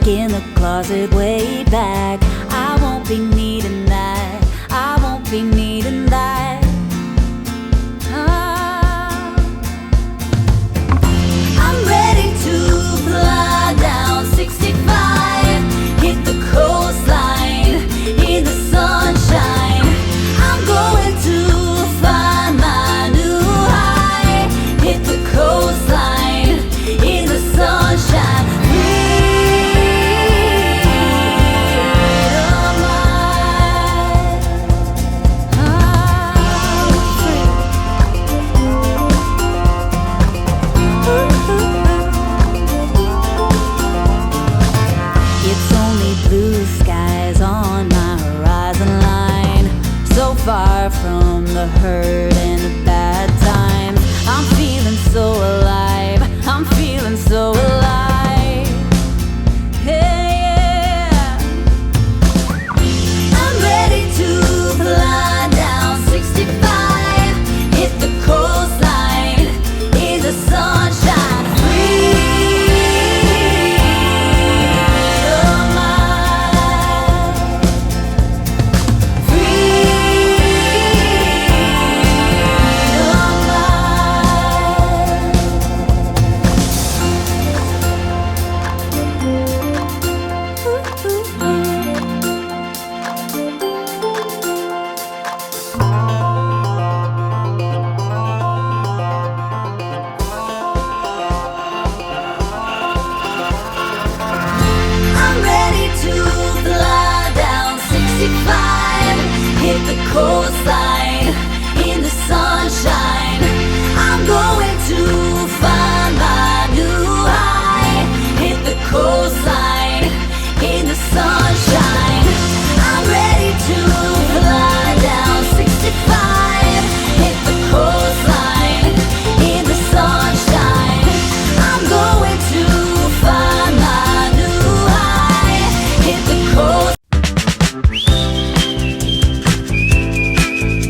back in the closet way back. I won't be needing that. I won't be needing that. I'm ready to fly down 65, hit the coastline in the sunshine. I'm going to find my new high, hit the coastline in the sunshine. Far from the hurt and the bad times, I'm feeling so alive. I'm feeling so alive. Hey, yeah. I'm ready to fly down 65, hit the coastline in the sunshine. Hit the coastline.